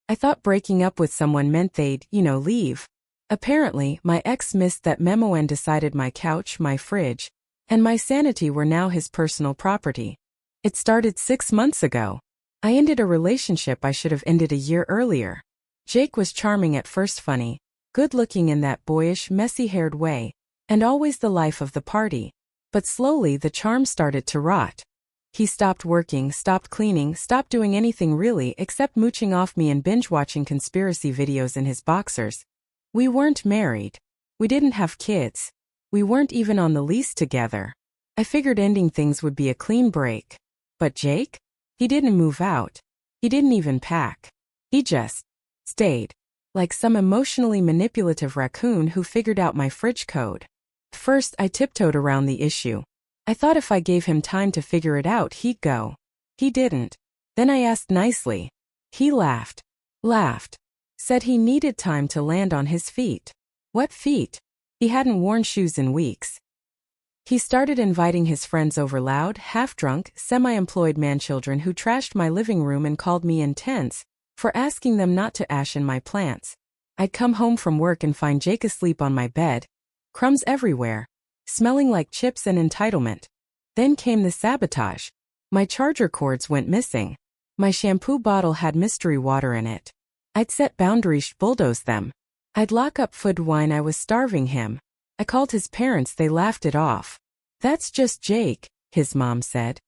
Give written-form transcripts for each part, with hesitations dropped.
I thought breaking up with someone meant they'd, leave. Apparently, my ex missed that memo and decided my couch, my fridge, and my sanity were now his personal property. It started 6 months ago. I ended a relationship I should have ended a year earlier. Jake was charming at first, funny, good-looking in that boyish, messy-haired way, and always the life of the party. But slowly the charm started to rot. He stopped working, stopped cleaning, stopped doing anything really except mooching off me and binge-watching conspiracy videos in his boxers. We weren't married. We didn't have kids. We weren't even on the lease together. I figured ending things would be a clean break. But Jake? He didn't move out. He didn't even pack. He just stayed. Like some emotionally manipulative raccoon who figured out my fridge code. First, I tiptoed around the issue. I thought if I gave him time to figure it out, he'd go. He didn't. Then I asked nicely. He laughed. Said he needed time to land on his feet. What feet? He hadn't worn shoes in weeks. He started inviting his friends over, loud, half-drunk, semi-employed manchildren who trashed my living room and called me intense for asking them not to ash in my plants. I'd come home from work and find Jake asleep on my bed, crumbs everywhere, smelling like chips and entitlement. Then came the sabotage. My charger cords went missing. My shampoo bottle had mystery water in it. I'd set boundaries, bulldoze them. I'd lock up food wine. I was starving him. I called his parents. They laughed it off. That's just Jake, his mom said.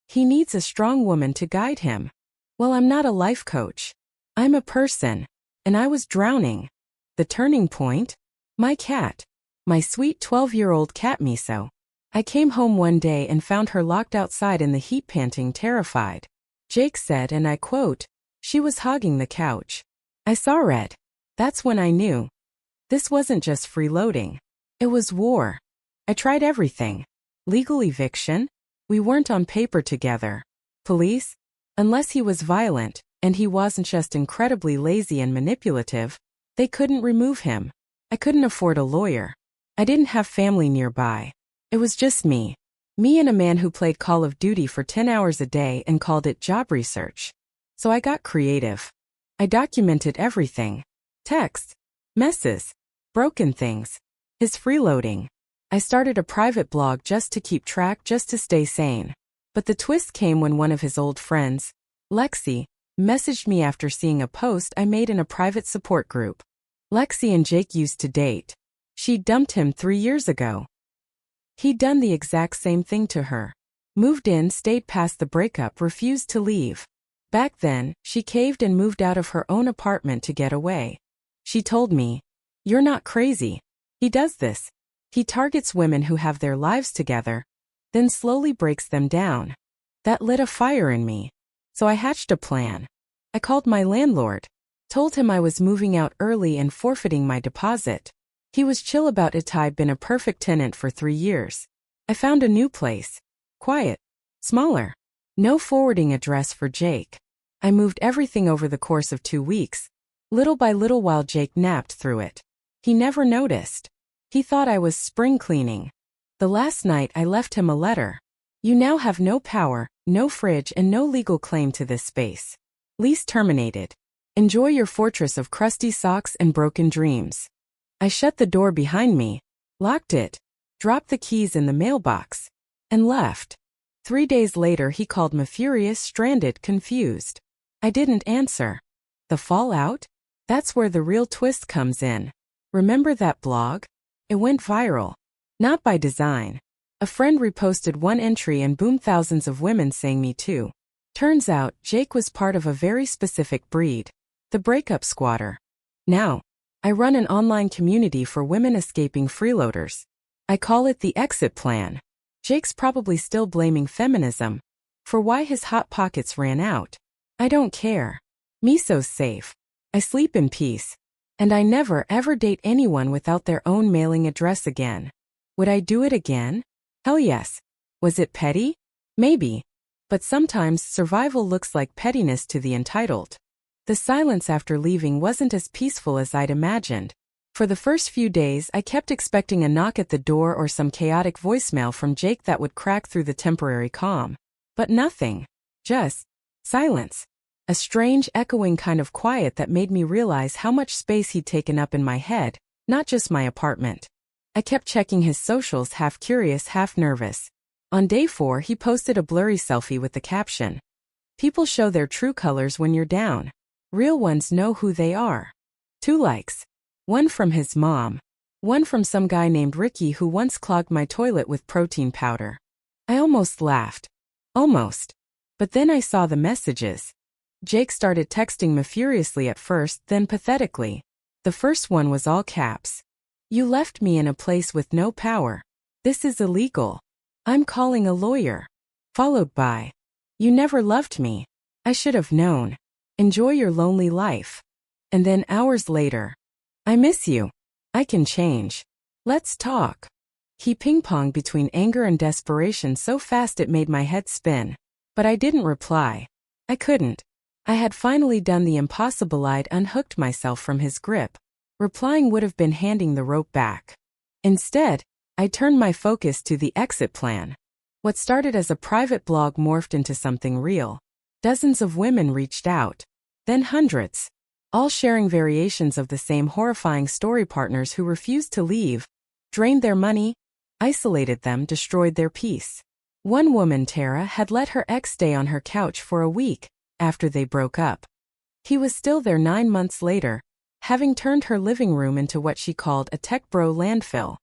He needs a strong woman to guide him. Well, I'm not a life coach. I'm a person. And I was drowning. The turning point? My cat. My sweet 12-year-old cat Miso. I came home one day and found her locked outside in the heat, panting, terrified. Jake said, and I quote, "She was hogging the couch. I saw red." That's when I knew. This wasn't just freeloading. It was war. I tried everything. Legal eviction? We weren't on paper together. Police? Unless he was violent, and he wasn't just incredibly lazy and manipulative, they couldn't remove him. I couldn't afford a lawyer. I didn't have family nearby. It was just me. Me and a man who played Call of Duty for 10 hours a day and called it job research. So I got creative. I documented everything. Texts, messes, broken things, his freeloading. I started a private blog just to keep track, just to stay sane. But the twist came when one of his old friends, Lexi, messaged me after seeing a post I made in a private support group. Lexi and Jake used to date. She dumped him 3 years ago. He'd done the exact same thing to her. Moved in, stayed past the breakup, refused to leave. Back then, she caved and moved out of her own apartment to get away. She told me, "You're not crazy. He does this. He targets women who have their lives together, then slowly breaks them down." That lit a fire in me. So I hatched a plan. I called my landlord, told him I was moving out early and forfeiting my deposit. He was chill about it. I'd been a perfect tenant for 3 years. I found a new place. Quiet. Smaller. No forwarding address for Jake. I moved everything over the course of 2 weeks, little by little while Jake napped through it. He never noticed. He thought I was spring cleaning. The last night I left him a letter. "You now have no power, no fridge, and no legal claim to this space. Lease terminated. Enjoy your fortress of crusty socks and broken dreams." I shut the door behind me, locked it, dropped the keys in the mailbox, and left. 3 days later he called me, furious, stranded, confused. I didn't answer. The fallout? That's where the real twist comes in. Remember that blog? It went viral. Not by design. A friend reposted one entry and boom, thousands of women saying me too. Turns out, Jake was part of a very specific breed. The breakup squatter. Now, I run an online community for women escaping freeloaders. I call it the Exit Plan. Jake's probably still blaming feminism for why his hot pockets ran out. I don't care. Miso's safe. I sleep in peace. And I never ever date anyone without their own mailing address again. Would I do it again? Hell yes. Was it petty? Maybe. But sometimes survival looks like pettiness to the entitled. The silence after leaving wasn't as peaceful as I'd imagined. For the first few days I kept expecting a knock at the door or some chaotic voicemail from Jake that would crack through the temporary calm. But nothing. Just silence. A strange, echoing kind of quiet that made me realize how much space he'd taken up in my head, not just my apartment. I kept checking his socials, half curious, half nervous. On day 4, he posted a blurry selfie with the caption, "People show their true colors when you're down. Real ones know who they are." 2 likes. One from his mom. One from some guy named Ricky who once clogged my toilet with protein powder. I almost laughed. Almost. But then I saw the messages. Jake started texting me furiously at first, then pathetically. The first one was all caps. "You left me in a place with no power. This is illegal. I'm calling a lawyer." Followed by, "You never loved me. I should have known. Enjoy your lonely life." And then hours later, "I miss you. I can change. Let's talk." He ping-ponged between anger and desperation so fast it made my head spin. But I didn't reply. I couldn't. I had finally done the impossible. I'd unhooked myself from his grip. Replying would have been handing the rope back. Instead, I turned my focus to the exit plan. What started as a private blog morphed into something real. Dozens of women reached out. Then hundreds. All sharing variations of the same horrifying story. Partners who refused to leave, drained their money, isolated them, destroyed their peace. One woman, Tara, had let her ex stay on her couch for a week after they broke up. He was still there 9 months later, having turned her living room into what she called a tech bro landfill.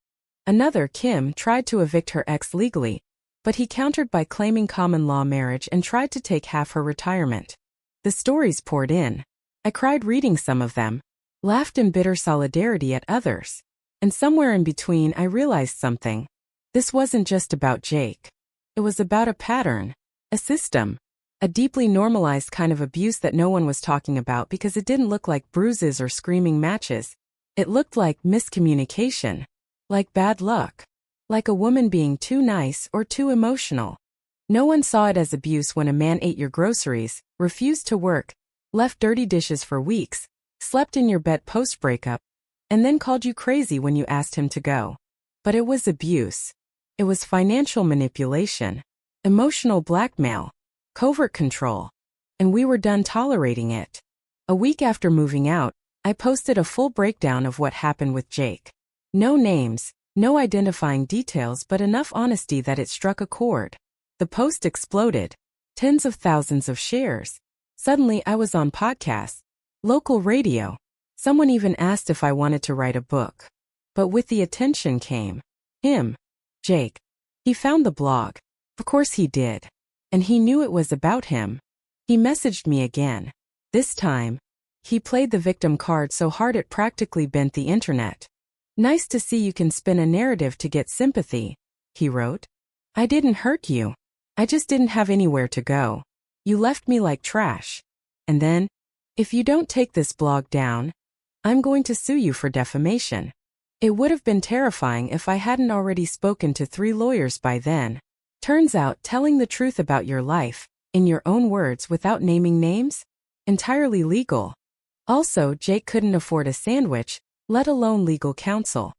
Another, Kim, tried to evict her ex legally, but he countered by claiming common law marriage and tried to take half her retirement. The stories poured in. I cried reading some of them, laughed in bitter solidarity at others. And somewhere in between I realized something. This wasn't just about Jake. It was about a pattern, a system, a deeply normalized kind of abuse that no one was talking about because it didn't look like bruises or screaming matches. It looked like miscommunication, like bad luck, like a woman being too nice or too emotional. No one saw it as abuse when a man ate your groceries, refused to work, left dirty dishes for weeks, slept in your bed post-breakup, and then called you crazy when you asked him to go. But it was abuse. It was financial manipulation, emotional blackmail, covert control. And we were done tolerating it. A week after moving out, I posted a full breakdown of what happened with Jake. No names, no identifying details, but enough honesty that it struck a chord. The post exploded. Tens of thousands of shares. Suddenly I was on podcasts, local radio. Someone even asked if I wanted to write a book. But with the attention came him, Jake. He found the blog. Of course he did. And he knew it was about him. He messaged me again. This time, he played the victim card so hard it practically bent the internet. "Nice to see you can spin a narrative to get sympathy," he wrote. "I didn't hurt you. I just didn't have anywhere to go. You left me like trash. And then, if you don't take this blog down, I'm going to sue you for defamation." It would have been terrifying if I hadn't already spoken to 3 lawyers by then. Turns out telling the truth about your life, in your own words without naming names, entirely legal. Also, Jake couldn't afford a sandwich, let alone legal counsel.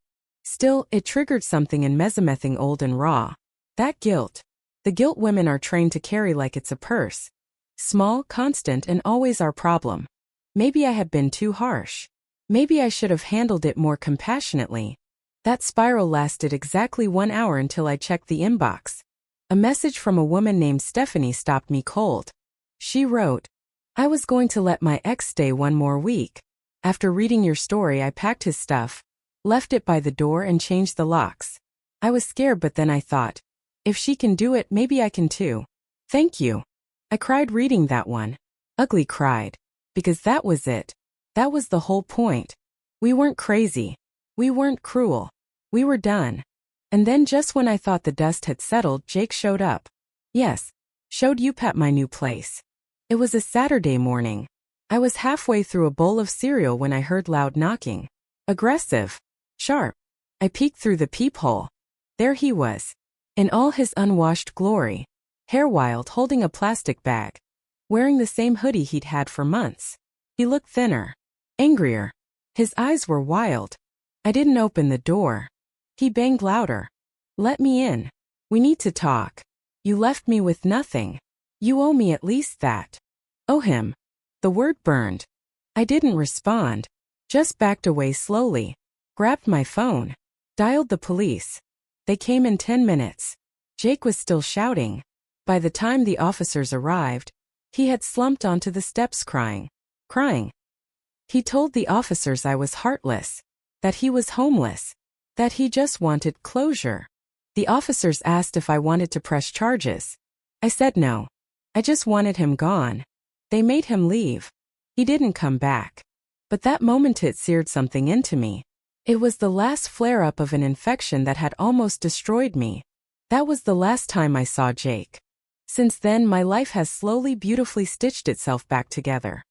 Still, it triggered something in mesomething old and raw. That guilt. The guilt women are trained to carry like it's a purse. Small, constant, and always our problem. Maybe I had been too harsh. Maybe I should have handled it more compassionately. That spiral lasted exactly 1 hour until I checked the inbox. A message from a woman named Stephanie stopped me cold. She wrote, "I was going to let my ex stay 1 more week. After reading your story, I packed his stuff, left it by the door and changed the locks. I was scared, but then I thought, if she can do it, maybe I can too. Thank you." I cried reading that one. Ugly cried. Because that was it. That was the whole point. We weren't crazy. We weren't cruel. We were done. And then just when I thought the dust had settled, Jake showed up. Yes, showed up at my new place. It was a Saturday morning. I was halfway through a bowl of cereal when I heard loud knocking. Aggressive. Sharp. I peeked through the peephole. There he was. In all his unwashed glory. Hair wild, holding a plastic bag. Wearing the same hoodie he'd had for months. He looked thinner. Angrier. His eyes were wild. I didn't open the door. He banged louder. "Let me in. We need to talk. You left me with nothing. You owe me at least that." Owe him. The word burned. I didn't respond. Just backed away slowly. Grabbed my phone. Dialed the police. They came in 10 minutes. Jake was still shouting. By the time the officers arrived, he had slumped onto the steps crying. He told the officers I was heartless, that he was homeless, that he just wanted closure. The officers asked if I wanted to press charges. I said no. I just wanted him gone. They made him leave. He didn't come back. But that moment it seared something into me. It was the last flare-up of an infection that had almost destroyed me. That was the last time I saw Jake. Since then, my life has slowly, beautifully stitched itself back together.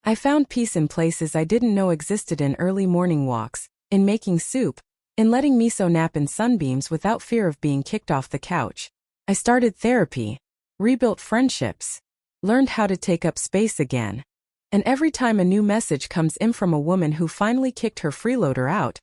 I found peace in places I didn't know existed, in early morning walks, in making soup, in letting miso nap in sunbeams without fear of being kicked off the couch. I started therapy, rebuilt friendships, learned how to take up space again. And every time a new message comes in from a woman who finally kicked her freeloader out,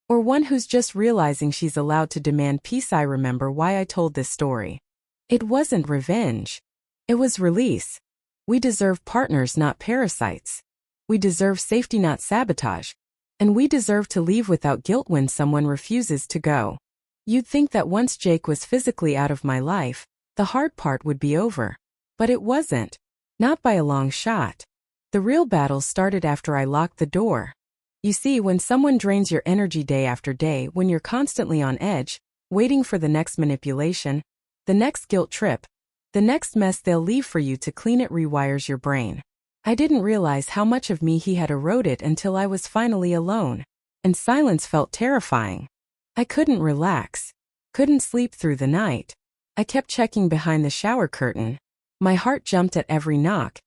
or one who's just realizing she's allowed to demand peace, I remember why I told this story. It wasn't revenge. It was release. We deserve partners, not parasites. We deserve safety, not sabotage. And we deserve to leave without guilt when someone refuses to go. You'd think that once Jake was physically out of my life, the hard part would be over. But it wasn't. Not by a long shot. The real battle started after I locked the door. You see, when someone drains your energy day after day, when you're constantly on edge, waiting for the next manipulation, the next guilt trip, the next mess they'll leave for you to clean, it rewires your brain. I didn't realize how much of me he had eroded until I was finally alone. And silence felt terrifying. I couldn't relax. Couldn't sleep through the night. I kept checking behind the shower curtain. My heart jumped at every knock,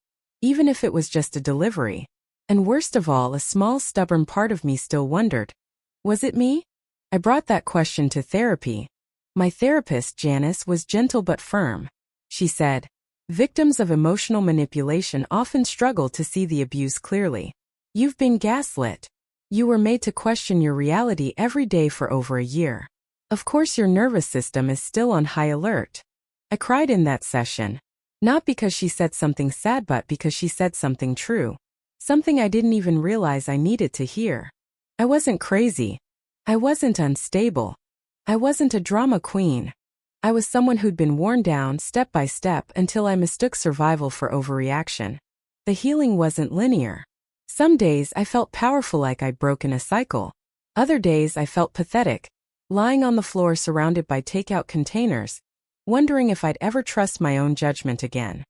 even if it was just a delivery. And worst of all, a small stubborn part of me still wondered, was it me? I brought that question to therapy. My therapist, Janice, was gentle but firm. She said, victims of emotional manipulation often struggle to see the abuse clearly. You've been gaslit. You were made to question your reality every day for over a year. Of course, your nervous system is still on high alert. I cried in that session. Not because she said something sad, but because she said something true. Something I didn't even realize I needed to hear. I wasn't crazy. I wasn't unstable. I wasn't a drama queen. I was someone who'd been worn down step by step until I mistook survival for overreaction. The healing wasn't linear. Some days I felt powerful, like I'd broken a cycle. Other days I felt pathetic, lying on the floor surrounded by takeout containers, wondering if I'd ever trust my own judgment again.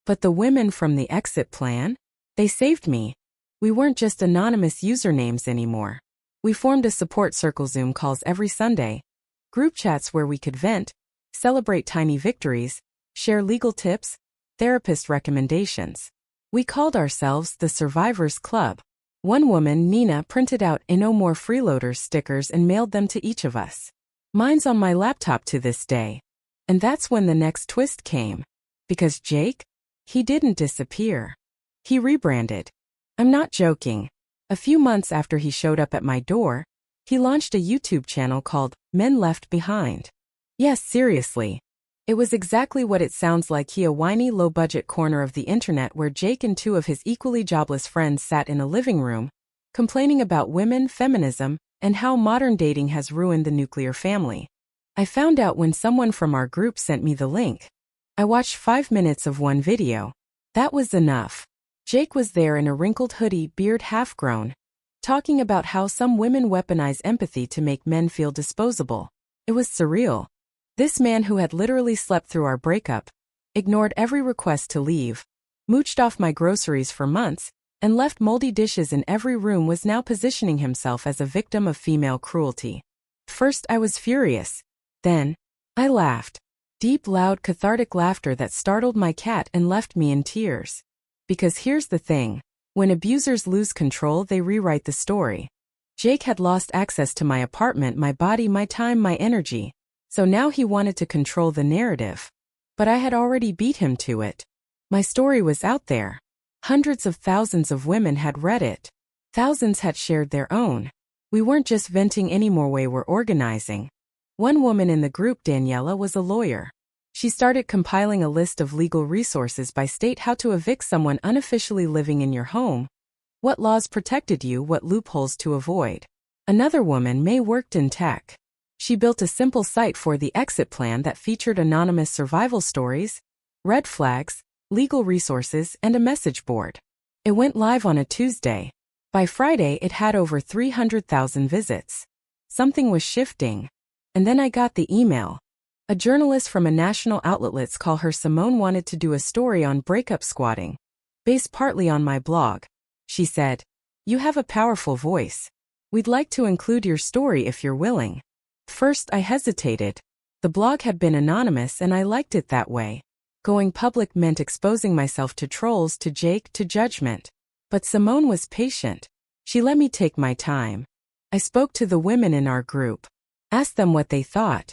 But the women from the exit plan? They saved me. We weren't just anonymous usernames anymore. We formed a support circle, Zoom calls every Sunday, group chats where we could vent, celebrate tiny victories, share legal tips, therapist recommendations. We called ourselves the Survivors Club. One woman, Nina, printed out "No More Freeloaders" stickers and mailed them to each of us. Mine's on my laptop to this day. And that's when the next twist came. Because Jake? He didn't disappear. He rebranded. I'm not joking. A few months after he showed up at my door, he launched a YouTube channel called Men Left Behind. Yes, seriously. It was exactly what it sounds like. A whiny, low-budget corner of the internet where Jake and two of his equally jobless friends sat in a living room, complaining about women, feminism, and how modern dating has ruined the nuclear family. I found out when someone from our group sent me the link. I watched 5 minutes of one video. That was enough. Jake was there in a wrinkled hoodie, beard half-grown, talking about how some women weaponize empathy to make men feel disposable. It was surreal. This man, who had literally slept through our breakup, ignored every request to leave, mooched off my groceries for months, and left moldy dishes in every room, was now positioning himself as a victim of female cruelty. First, I was furious. Then, I laughed. Deep, loud, cathartic laughter that startled my cat and left me in tears. Because here's the thing. When abusers lose control, they rewrite the story. Jake had lost access to my apartment, my body, my time, my energy. So now he wanted to control the narrative. But I had already beat him to it. My story was out there. Hundreds of thousands of women had read it. Thousands had shared their own. We weren't just venting anymore, we were organizing. One woman in the group, Daniela, was a lawyer. She started compiling a list of legal resources by state: how to evict someone unofficially living in your home, what laws protected you, what loopholes to avoid. Another woman, May, worked in tech. She built a simple site for the exit plan that featured anonymous survival stories, red flags, legal resources, and a message board. It went live on a Tuesday. By Friday, it had over 300,000 visits. Something was shifting. And then I got the email. A journalist from a national outlet, let's call her Simone, wanted to do a story on breakup squatting, based partly on my blog. She said, "You have a powerful voice. We'd like to include your story if you're willing." First, I hesitated. The blog had been anonymous and I liked it that way. Going public meant exposing myself to trolls, to Jake, to judgment. But Simone was patient. She let me take my time. I spoke to the women in our group. Asked them what they thought.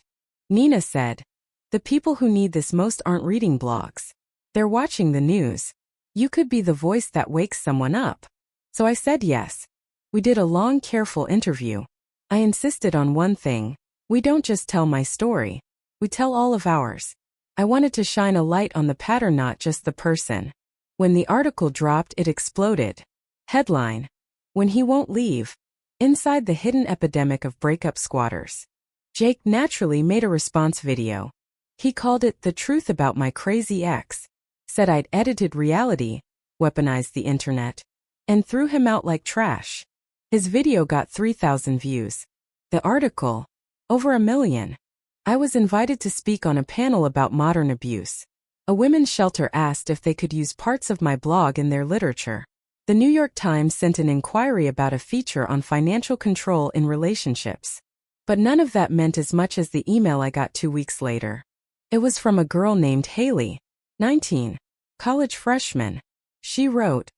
Nina said, "The people who need this most aren't reading blogs. They're watching the news. You could be the voice that wakes someone up." So I said yes. We did a long, careful interview. I insisted on one thing. We don't just tell my story. We tell all of ours. I wanted to shine a light on the pattern, not just the person. When the article dropped, it exploded. Headline: "When He Won't Leave. Inside the Hidden Epidemic of Breakup Squatters." Jake naturally made a response video. He called it "The Truth About My Crazy Ex," said I'd edited reality, weaponized the internet, and threw him out like trash. His video got 3,000 views. The article, over 1 million. I was invited to speak on a panel about modern abuse. A women's shelter asked if they could use parts of my blog in their literature. The New York Times sent an inquiry about a feature on financial control in relationships. But none of that meant as much as the email I got 2 weeks later. It was from a girl named Haley, 19, college freshman. She wrote,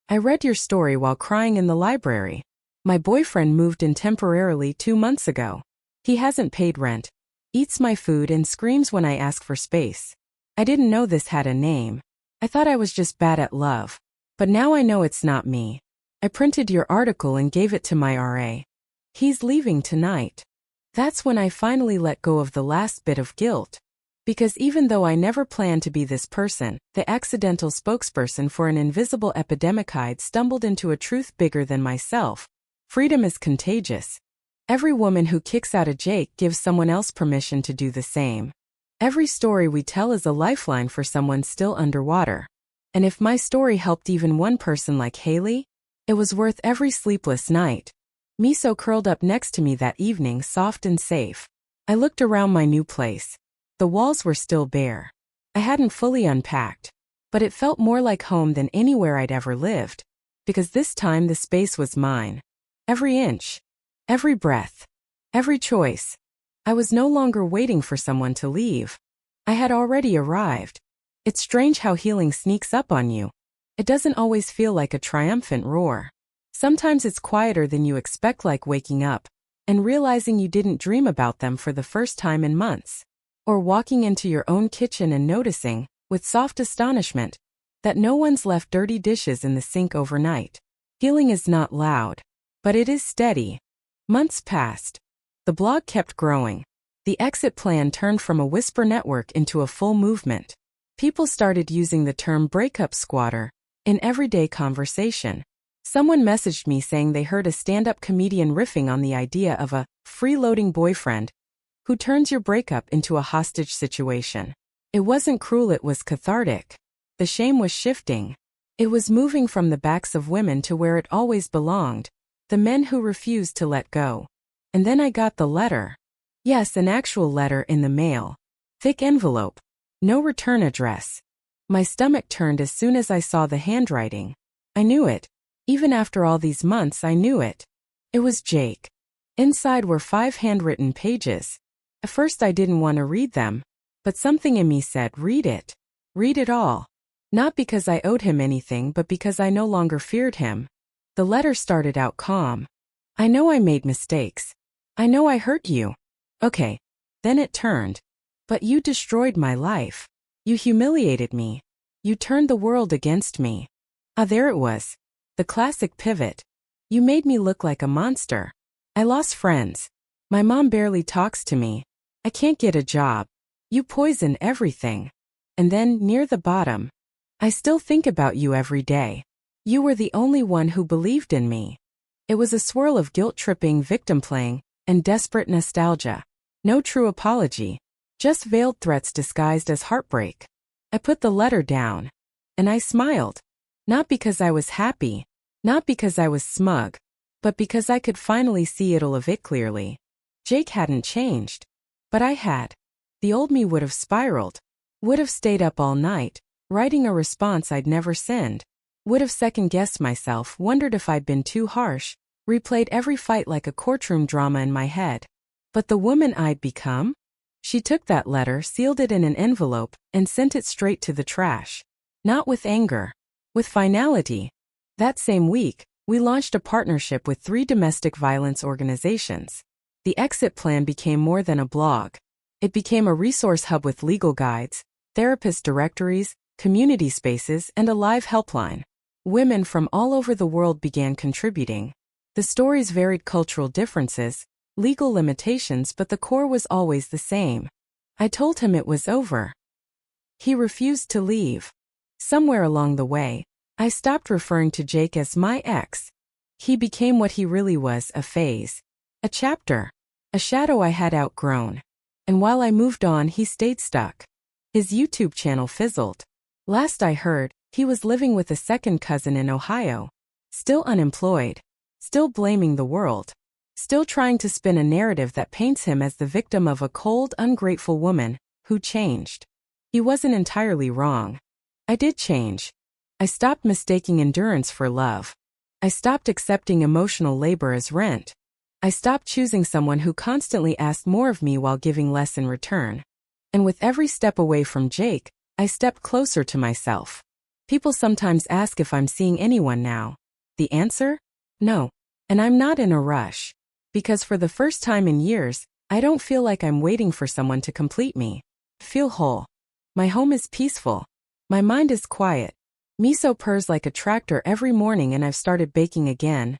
"I read your story while crying in the library. My boyfriend moved in temporarily 2 months ago. He hasn't paid rent, eats my food, and screams when I ask for space. I didn't know this had a name. I thought I was just bad at love. But now I know it's not me. I printed your article and gave it to my RA. He's leaving tonight." That's when I finally let go of the last bit of guilt. Because even though I never planned to be this person, the accidental spokesperson for an invisible epidemic, I'd stumbled into a truth bigger than myself. Freedom is contagious. Every woman who kicks out a Jake gives someone else permission to do the same. Every story we tell is a lifeline for someone still underwater. And if my story helped even one person like Haley, it was worth every sleepless night. Miso curled up next to me that evening, soft and safe. I looked around my new place. The walls were still bare. I hadn't fully unpacked. But it felt more like home than anywhere I'd ever lived. Because this time the space was mine. Every inch. Every breath. Every choice. I was no longer waiting for someone to leave. I had already arrived. It's strange how healing sneaks up on you. It doesn't always feel like a triumphant roar. Sometimes it's quieter than you expect, like waking up and realizing you didn't dream about them for the first time in months. Or walking into your own kitchen and noticing, with soft astonishment, that no one's left dirty dishes in the sink overnight. Healing is not loud, but it is steady. Months passed. The blog kept growing. The exit plan turned from a whisper network into a full movement. People started using the term breakup squatter in everyday conversation. Someone messaged me saying they heard a stand-up comedian riffing on the idea of a freeloading boyfriend who turns your breakup into a hostage situation. It wasn't cruel, it was cathartic. The shame was shifting. It was moving from the backs of women to where it always belonged, the men who refused to let go. And then I got the letter. Yes, an actual letter in the mail. Thick envelope. No return address. My stomach turned as soon as I saw the handwriting. I knew it. Even after all these months, I knew it. It was Jake. Inside were 5 handwritten pages. At first I didn't want to read them, but something in me said, read it. Read it all. Not because I owed him anything, but because I no longer feared him. The letter started out calm. "I know I made mistakes. I know I hurt you." Okay. Then it turned. "But you destroyed my life. You humiliated me. You turned the world against me." There it was. The classic pivot. "You made me look like a monster. I lost friends. My mom barely talks to me. I can't get a job. You poison everything. And then, near the bottom, I still think about you every day. You were the only one who believed in me. It was a swirl of guilt-tripping victim playing and desperate nostalgia. No true apology. Just veiled threats disguised as heartbreak. I put the letter down. And I smiled. Not because I was happy. Not because I was smug. But because I could finally see it all of it clearly. Jake hadn't changed. But I had. The old me would have spiraled. Would have stayed up all night, writing a response I'd never send. Would have second-guessed myself, wondered if I'd been too harsh, replayed every fight like a courtroom drama in my head. But the woman I'd become? She took that letter, sealed it in an envelope, and sent it straight to the trash. Not with anger. With finality. That same week, we launched a partnership with 3 domestic violence organizations. The exit plan became more than a blog. It became a resource hub with legal guides, therapist directories, community spaces, and a live helpline. Women from all over the world began contributing. The stories varied cultural differences, legal limitations, but the core was always the same. I told him it was over. He refused to leave. Somewhere along the way, I stopped referring to Jake as my ex. He became what he really was, a phase. A chapter. A shadow I had outgrown. And while I moved on, he stayed stuck. His YouTube channel fizzled. Last I heard, he was living with a second cousin in Ohio. Still unemployed. Still blaming the world. Still trying to spin a narrative that paints him as the victim of a cold, ungrateful woman who changed. He wasn't entirely wrong. I did change. I stopped mistaking endurance for love. I stopped accepting emotional labor as rent. I stopped choosing someone who constantly asked more of me while giving less in return. And with every step away from Jake, I stepped closer to myself. People sometimes ask if I'm seeing anyone now. The answer? No. And I'm not in a rush. Because for the first time in years, I don't feel like I'm waiting for someone to complete me. Feel whole. My home is peaceful. My mind is quiet. Miso purrs like a tractor every morning, and I've started baking again.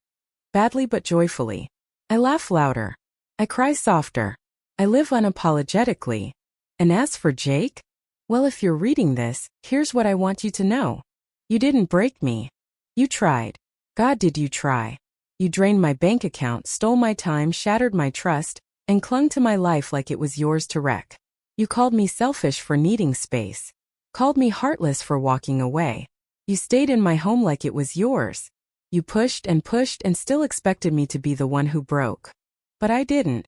Badly but joyfully. I laugh louder. I cry softer. I live unapologetically. And as for Jake? Well, if you're reading this, here's what I want you to know. You didn't break me. You tried. God, did you try? You drained my bank account, stole my time, shattered my trust, and clung to my life like it was yours to wreck. You called me selfish for needing space. Called me heartless for walking away. You stayed in my home like it was yours. You pushed and still expected me to be the one who broke. But I didn't.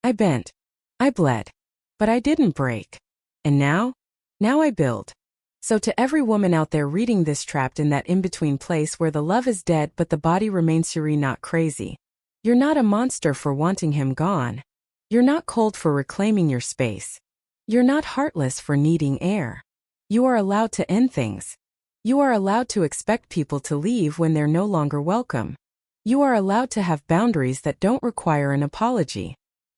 I bent. I bled. But I didn't break. And now I build. So to every woman out there reading this, trapped in that in-between place where the love is dead but the body remains serene, not crazy. You're not a monster for wanting him gone. You're not cold for reclaiming your space. You're not heartless for needing air. You are allowed to end things. You are allowed to expect people to leave when they're no longer welcome. You are allowed to have boundaries that don't require an apology.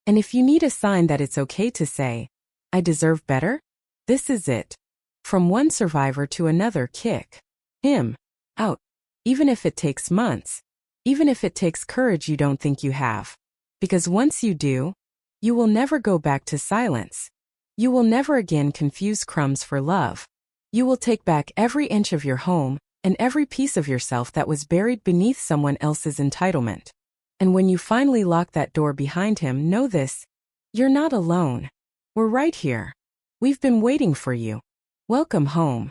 And if you need a sign that it's okay to say, I deserve better, this is it. From one survivor to another, kick him out. Even if it takes months. Even if it takes courage you don't think you have. Because once you do, you will never go back to silence. You will never again confuse crumbs for love. You will take back every inch of your home and every piece of yourself that was buried beneath someone else's entitlement. And when you finally lock that door behind him, know this: you're not alone. We're right here. We've been waiting for you. Welcome home.